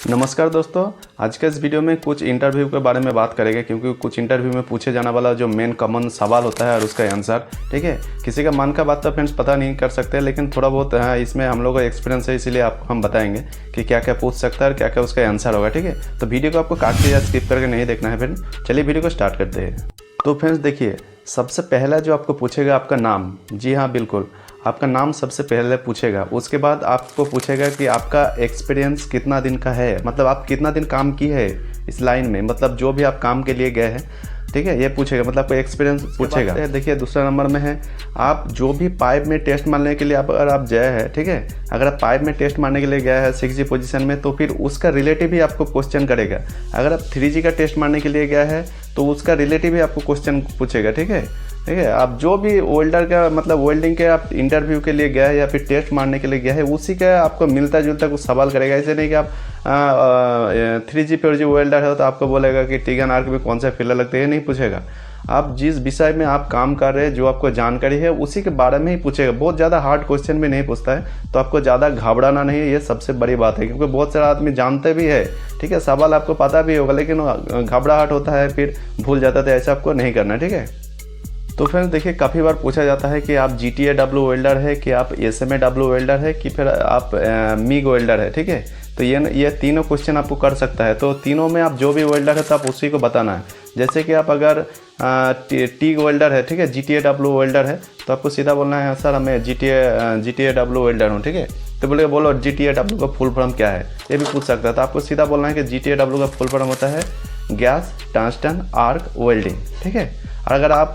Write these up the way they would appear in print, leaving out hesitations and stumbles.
नमस्कार दोस्तों, आज के इस वीडियो में कुछ इंटरव्यू के बारे में बात करेंगे क्योंकि कुछ इंटरव्यू में पूछे जाने वाला जो मेन कॉमन सवाल होता है और उसका आंसर। ठीक है, किसी का मन का बात तो फ्रेंड्स पता नहीं कर सकते, लेकिन थोड़ा बहुत इसमें हम लोगों का एक्सपीरियंस है, इसीलिए आपको हम बताएंगे कि क्या क्या पूछ सकता है और क्या क्या उसका आंसर होगा। ठीक है, तो वीडियो को आपको काट के या स्किप करके नहीं देखना है। फ्रेंड चलिए वीडियो को स्टार्ट करते हैं। तो फ्रेंड्स देखिए, सबसे पहला जो आपको पूछेगा आपका नाम। जी हाँ, बिल्कुल आपका नाम सबसे पहले पूछेगा। उसके बाद आपको पूछेगा कि आपका एक्सपीरियंस कितना दिन का है, मतलब आप कितना दिन काम की है इस लाइन में, मतलब जो भी आप काम के लिए गए हैं। ठीक है, ये पूछेगा, मतलब आपको एक्सपीरियंस पूछेगा। देखिए दूसरा नंबर में है, आप जो भी पाइप में टेस्ट मारने के लिए अगर आप गए हैं, ठीक है, अगर आप पाइप में टेस्ट मारने के लिए गए हैं 6G पोजीशन में, तो फिर उसका रिलेटिव भी आपको क्वेश्चन करेगा। अगर आप 3G का टेस्ट मारने के लिए गए हैं तो उसका रिलेटिव भी आपको क्वेश्चन पूछेगा। ठीक है, आप जो भी वेल्डर का मतलब वेल्डिंग के आप इंटरव्यू के लिए गए हैं या फिर टेस्ट मारने के लिए गए हैं, उसी का आपको मिलता जुलता कुछ सवाल करेगा। ऐसे नहीं कि आप 3G 4G वेल्डर है तो आपको बोलेगा कि टिगन आर्क में कौन सा फिलर लगता है, ये नहीं पूछेगा। आप जिस विषय में आप काम कर रहे हैं, जो आपको जानकारी है, उसी के बारे में ही पूछेगा। बहुत ज़्यादा हार्ड क्वेश्चन भी नहीं पूछता है, तो आपको ज़्यादा घबराना नहीं है, ये सबसे बड़ी बात है। क्योंकि बहुत सारा आदमी जानते भी है, ठीक है, सवाल आपको पता भी होगा, लेकिन घबराहट होता है, फिर भूल जाता है। ऐसा आपको नहीं करना। ठीक है, तो फ्रेंड्स देखिए, काफ़ी बार पूछा जाता है कि आप GTAW वेल्डर है, कि आप SMAW वेल्डर है, कि फिर आप MIG वेल्डर है। ठीक है, तो ये तीनों क्वेश्चन आपको कर सकता है। तो तीनों में आप जो भी वेल्डर है तो आप उसी को बताना है। जैसे कि आप अगर TIG वेल्डर है, ठीक है, GTAW वेल्डर है, तो आपको सीधा बोलना है सर मैं GTAW वेल्डर हूँ। ठीक है, तो बोलो GTAW का फुल फॉर्म क्या है, ये भी पूछ सकता है। तो आपको सीधा बोलना है कि GTAW का फुल फॉर्म होता है गैस टंगस्टन आर्क वेल्डिंग। ठीक है, और अगर आप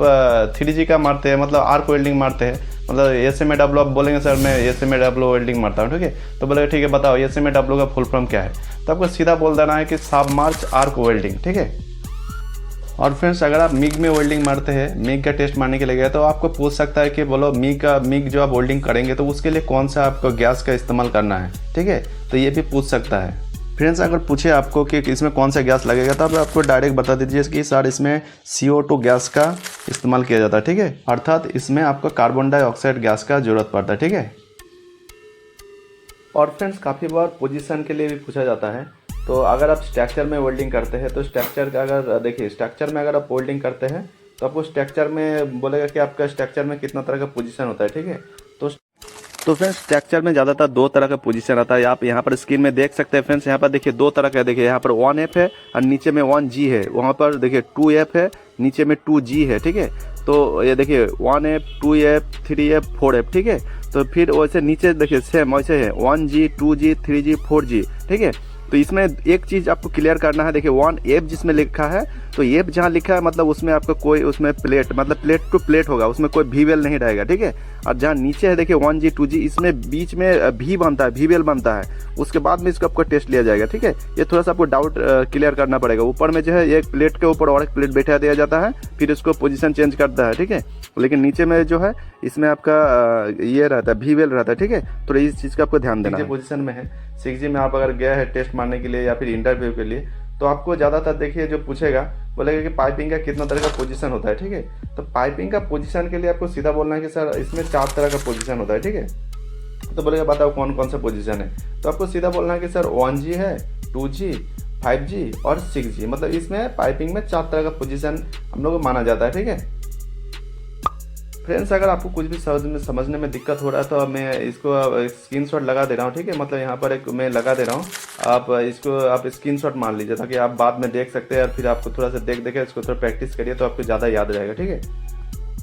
3G का मारते हैं, मतलब आर्क वेल्डिंग मारते हैं, मतलब SMAW आप बोलेंगे सर मैं SMAW वेल्डिंग मारता हूँ। ठीक है, तो बोलेगा ठीक है बताओ SMAW का फुल फॉर्म क्या है, तो आपको सीधा बोल देना है कि सबमर्ज आर्क वेल्डिंग। ठीक है, और फ्रेंड्स अगर आप MIG में वेल्डिंग मारते हैं, MIG का टेस्ट मारने के लिए गए, तो आपको पूछ सकता है कि बोलो MIG जो आप वेल्डिंग करेंगे तो उसके लिए कौन सा आपको गैस का इस्तेमाल करना है। ठीक है, तो ये भी पूछ सकता है। फ्रेंड्स अगर पूछे आपको कि इसमें कौन सा गैस लगेगा, तो आप आपको डायरेक्ट बता दीजिए कि सर इसमें CO2 गैस का इस्तेमाल किया जाता है। ठीक है, अर्थात इसमें आपको कार्बन डाइऑक्साइड गैस का जरूरत पड़ता है। ठीक है, और फ्रेंड्स काफ़ी बार पोजीशन के लिए भी पूछा जाता है। तो अगर आप स्ट्रक्चर में वेल्डिंग करते हैं, तो स्ट्रक्चर का अगर देखिए, स्ट्रक्चर में अगर आप वेल्डिंग करते हैं तो आपको स्ट्रक्चर में बोलेगा कि आपका स्ट्रक्चर में कितना तरह का पोजीशन होता है। ठीक है, तो फ्रेंड्स स्ट्रक्चर में ज़्यादातर दो तरह का पोजीशन आता है। आप यहाँ पर स्क्रीन में देख सकते हैं फ्रेंड्स, यहाँ पर देखिए दो तरह का, देखिए यहाँ पर 1F है और नीचे में 1G है। वहाँ पर देखिए 2F है, नीचे में 2G है। ठीक है, तो ये देखिए 1F 2F 3F 4F। ठीक है, तो फिर वैसे नीचे देखिए सेम वैसे है 1G 2G 3G 4G। ठीक है, तो इसमें एक चीज़ आपको क्लियर करना है। देखिए 1F जिसमें लिखा है, तो F जहाँ लिखा है मतलब उसमें आपका कोई उसमें प्लेट मतलब प्लेट टू प्लेट होगा, उसमें कोई वीवेल नहीं रहेगा। ठीक है, और जहाँ नीचे है देखिए 1G 2G, इसमें बीच में V बनता है, वीवेल बनता है, उसके बाद में इसको आपको टेस्ट लिया जाएगा। ठीक है, ये थोड़ा सा आपको डाउट क्लियर करना पड़ेगा। ऊपर में जो है एक प्लेट के ऊपर और एक प्लेट बैठा दिया जाता है, फिर इसको पोजीशन चेंज करता है। ठीक है, लेकिन नीचे में जो है इसमें आपका ये रहता है, वीवेल रहता है। ठीक है, तो इस चीज़ का आपको ध्यान देना है। पोजीशन में है 6G में आप अगर गए हैं टेस्ट मारने के लिए या फिर इंटरव्यू के लिए, तो आपको ज़्यादातर देखिए जो पूछेगा बोलेगा कि पाइपिंग का कितना तरह का पोजीशन होता है। ठीक है, तो पाइपिंग का पोजीशन के लिए आपको सीधा बोलना है कि सर इसमें 4 तरह का पोजीशन होता है। ठीक है, तो बोलेगा बताओ कौन कौन सा पोजीशन है, तो आपको सीधा बोलना है कि सर 1G है, 2G 5G और 6G, मतलब इसमें पाइपिंग में 4 तरह का पोजीशन हम लोग को माना जाता है। ठीक है फ्रेंड्स, अगर आपको कुछ भी समझने में दिक्कत हो रहा है तो मैं इसको स्क्रीनशॉट लगा दे रहा हूँ। ठीक है, मतलब यहाँ पर एक मैं लगा दे रहा हूँ, आप स्क्रीनशॉट मान लीजिए ताकि आप बाद में देख सकते हैं, और फिर आपको थोड़ा सा देख इसको थोड़ा प्रैक्टिस करिए तो आपको ज़्यादा याद रहेगा। ठीक है,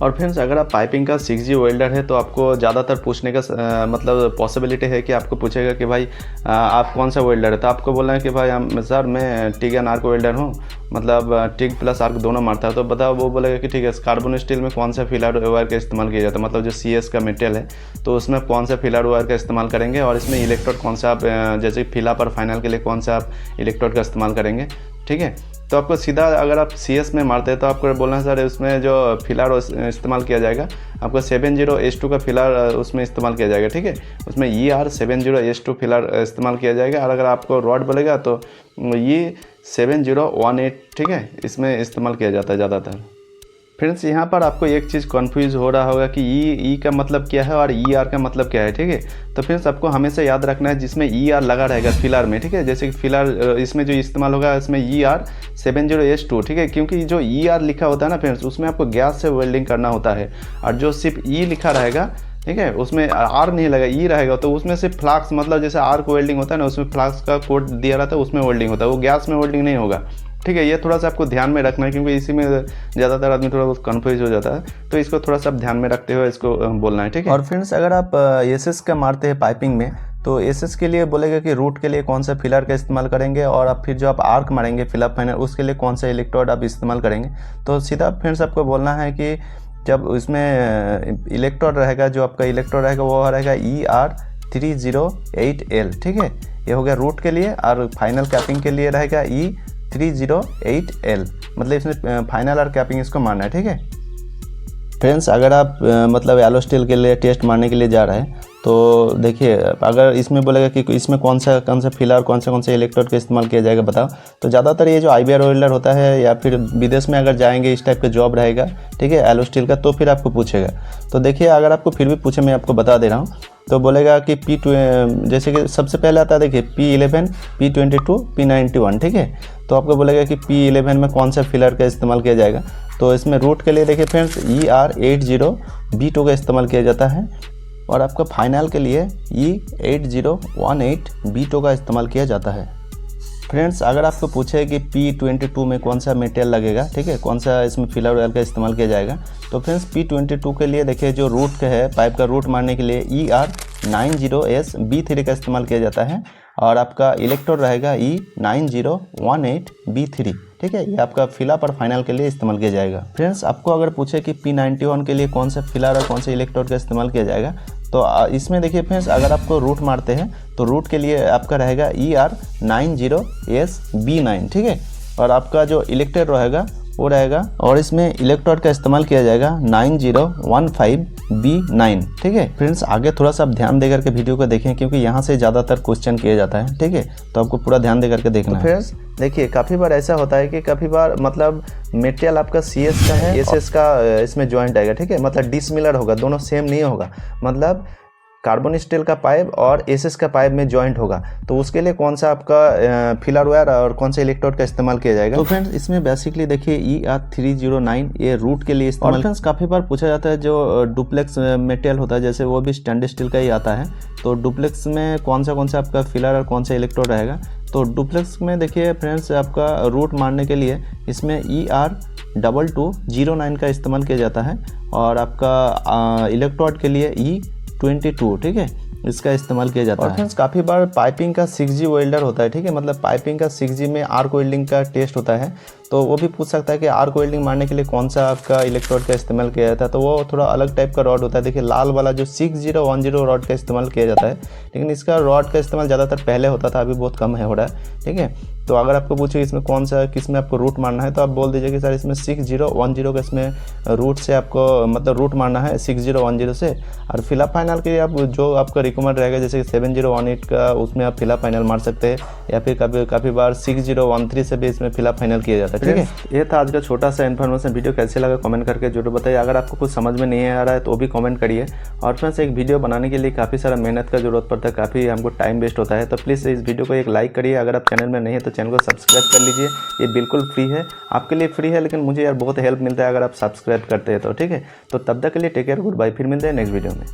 और फ्रेंड्स अगर आप पाइपिंग का 6G वेल्डर है तो आपको ज़्यादातर पूछने का मतलब पॉसिबिलिटी है कि आपको पूछेगा कि भाई आप कौन सा वेल्डर है, तो आपको बोलना है कि भाई सर मैं टिग एंड आर्क वेल्डर हूँ, मतलब टिग प्लस आर्क दोनों मारता है। तो बताओ, वो बोलेगा कि ठीक है कार्बन स्टील में कौन सा फिलर वायर का इस्तेमाल किया जाता है, मतलब जो CS का मटेरियल है तो उसमें कौन सा फिलर वायर का इस्तेमाल करेंगे, और इसमें इलेक्ट्रोड कौन सा आप जैसे फिला पर फाइनल के लिए कौन सा आप इलेक्ट्रोड का इस्तेमाल करेंगे। ठीक है, तो आपको सीधा अगर आप CS में मारते हैं तो आपको बोलना है सर उसमें जो फिलर इस्तेमाल किया जाएगा आपको 70H2 का फिलर उसमें इस्तेमाल किया जाएगा। ठीक है, उसमें ER70H2 फिलर इस्तेमाल किया जाएगा, और अगर आपको रॉड बोलेगा तो ये 7018, ठीक है, इसमें इस्तेमाल किया जाता है ज़्यादातर। फ्रेंड्स यहाँ पर आपको एक चीज़ कन्फ्यूज हो रहा होगा कि ई का मतलब क्या है और ई आर का मतलब क्या है, ठीक है। तो फ्रेंड्स आपको हमेशा याद रखना है जिसमें ई आर लगा रहेगा फिलर में, ठीक है। जैसे कि फिलर इसमें जो इस्तेमाल होगा इसमें ER70S2, ठीक है। क्योंकि जो ई आर लिखा होता है ना फ्रेंड्स, उसमें आपको गैस से वेल्डिंग करना होता है, और जो सिर्फ ई लिखा रहेगा, ठीक है, उसमें आर नहीं लगा, ई रहेगा, तो उसमें से फ्लाक्स मतलब जैसे आर को वेल्डिंग होता है ना, उसमें फ्लाक्स का कोड दिया रहता है, उसमें वेल्डिंग होता है, वो गैस में वेल्डिंग नहीं होगा, ठीक है। ये थोड़ा सा आपको ध्यान में रखना है, क्योंकि इसी में ज़्यादातर आदमी थोड़ा बहुत कन्फ्यूज हो जाता है, तो इसको थोड़ा सा ध्यान में रखते हुए इसको बोलना है, ठीक है। और फ्रेंड्स अगर आप एसएस का मारते हैं पाइपिंग में, तो एसएस के लिए बोलेगा कि रूट के लिए कौन सा फिलर का इस्तेमाल करेंगे, और आप फिर जो आप आर्क मारेंगे फिलअप फाइनल, उसके लिए कौन सा इलेक्ट्रोड आप इस्तेमाल करेंगे। तो सीधा फ्रेंड्स आपको बोलना है कि जब उसमें इलेक्ट्रोड रहेगा, जो आपका इलेक्ट्रोड रहेगा वो रहेगा ER308L, ठीक है। ये हो गया रूट के लिए, और फाइनल कैपिंग के लिए रहेगा E308L, मतलब इसमें फाइनल और कैपिंग इसको मारना है, ठीक है। फ्रेंड्स अगर आप मतलब एलो स्टील के लिए टेस्ट मारने के लिए जा रहे हैं, तो देखिए अगर इसमें बोलेगा कि इसमें कौन सा फिलर कौन सा इलेक्ट्रोड का इस्तेमाल किया जाएगा बताओ, तो ज़्यादातर ये जो IBR वेल्डर होता है, या फिर विदेश में अगर जाएंगे इस टाइप का जॉब रहेगा, ठीक है, एलो स्टील का, तो फिर आपको पूछेगा। तो देखिए अगर आपको फिर भी पूछे, मैं आपको बता दे रहा हूँ, तो बोलेगा कि जैसे कि सबसे पहले आता है देखिए P11, P22, P91, ठीक है। तो आपको बोलेगा कि P11 में कौन सा फिलर का इस्तेमाल किया जाएगा। तो इसमें रूट के लिए देखिए फ्रेंड्स ER80B2 का इस्तेमाल किया जाता है, और आपका फाइनल के लिए E8018B2 का इस्तेमाल किया जाता है। फ्रेंड्स अगर आपको पूछे कि P22 में कौन सा मेटेरियल लगेगा, ठीक है, कौन सा इसमें फिलर ऑयल का इस्तेमाल किया जाएगा, तो फ्रेंड्स P22 के लिए देखिए जो रूट का है, पाइप का रूट मारने के लिए ER90SB3 का इस्तेमाल किया जाता है, और आपका इलेक्ट्रोड रहेगा E9018B3, ठीक है। ये आपका फिलअप और फाइनल के लिए इस्तेमाल किया जाएगा। फ्रेंड्स आपको अगर पूछे कि P91 के लिए कौन सा फिलर और कौन सा इलेक्ट्रोड का इस्तेमाल किया जाएगा, तो इसमें देखिए फ्रेंड्स अगर आपको रूट मारते हैं तो रूट के लिए आपका रहेगा ER90SB9, ठीक है, और आपका जो इलेक्ट्रोड रहेगा वो रहेगा, और इसमें इलेक्ट्रोड का इस्तेमाल किया जाएगा 9015B9, ठीक है। फ्रेंड्स आगे थोड़ा सा आप ध्यान देकर के वीडियो को देखें, क्योंकि यहाँ से ज़्यादातर क्वेश्चन किया जाता है, ठीक है, तो आपको पूरा ध्यान देकर के देखना है। फ्रेंड्स देखिए काफ़ी बार ऐसा होता है कि काफ़ी बार मतलब मेटेरियल आपका CS का है, SS का इसमें ज्वाइंट आएगा, ठीक है, मतलब डिसमिलर होगा, दोनों सेम नहीं होगा, मतलब कार्बन स्टील का पाइप और SS का पाइप में ज्वाइंट होगा, तो उसके लिए कौन सा आपका फिलर वायर और कौन सा इलेक्ट्रोड का इस्तेमाल किया जाएगा। तो फ्रेंड्स इसमें बेसिकली देखिए ER309 ये रूट के लिए इस्तेमाल। फ्रेंड्स काफ़ी बार पूछा जाता है जो डुप्लेक्स मटेरियल होता है, जैसे वो भी स्टेनलेस स्टील का ही आता है, तो डुप्लेक्स में कौन सा आपका फिलर और कौन सा इलेक्ट्रोड रहेगा। तो डुप्लेक्स में देखिए फ्रेंड्स आपका रूट मारने के लिए इसमें ER2209 का इस्तेमाल किया जाता है, और आपका इलेक्ट्रोड के लिए E22, ठीक है, इसका इस्तेमाल किया जाता है। और फ्रेंड्स काफ़ी बार पाइपिंग का 6G वेल्डर होता है, ठीक है, मतलब पाइपिंग का 6G में आर्क वेल्डिंग का टेस्ट होता है, तो वो भी पूछ सकता है कि आर्क वेल्डिंग मारने के लिए कौन सा आपका इलेक्ट्रोड का इस्तेमाल किया जाता है। तो वो थोड़ा अलग टाइप का रॉड होता है, देखिए लाल वाला जो 6010 रॉड का इस्तेमाल किया जाता है, लेकिन इसका रॉड का इस्तेमाल ज़्यादातर पहले होता था, अभी बहुत कम हो रहा है, ठीक है। तो अगर आपको पूछे इसमें कौन सा किस में आपको रूट मारना है, तो आप बोल दीजिए कि सर इसमें 6010 का इसमें रूट से आपको मतलब रूट मारना है 6010 से, और फिलअप फाइनल के लिए आप जो आपका रिकमेंड रहेगा, जैसे 7018 का उसमें आप फिलअप फाइनल मार सकते हैं, या फिर काफ़ी बार 6013 से भी इसमें फिलअप फाइनल किया जाता है, ठीक है। ये था आज का छोटा सा इन्फॉर्मेशन। वीडियो कैसे लगा कमेंट करके जरूर बताइए। अगर आपको कुछ समझ में नहीं आ रहा है तो भी कमेंट करिए। और फ्रेंड्स एक वीडियो बनाने के लिए काफ़ी सारा मेहनत का जरूरत पड़ता है, काफ़ी हमको टाइम वेस्ट होता है, तो प्लीज़ इस वीडियो को एक लाइक करिए। अगर आप चैनल में नहीं है तो चैनल को सब्सक्राइब कर लीजिए, ये बिल्कुल फ्री है, आपके लिए फ्री है, लेकिन मुझे यार बहुत हेल्प मिलता है अगर आप सब्सक्राइब करते हैं तो, ठीक है। तो तब तक के लिए टेक केयर, गुड बाय, फिर मिलते हैं नेक्स्ट वीडियो में।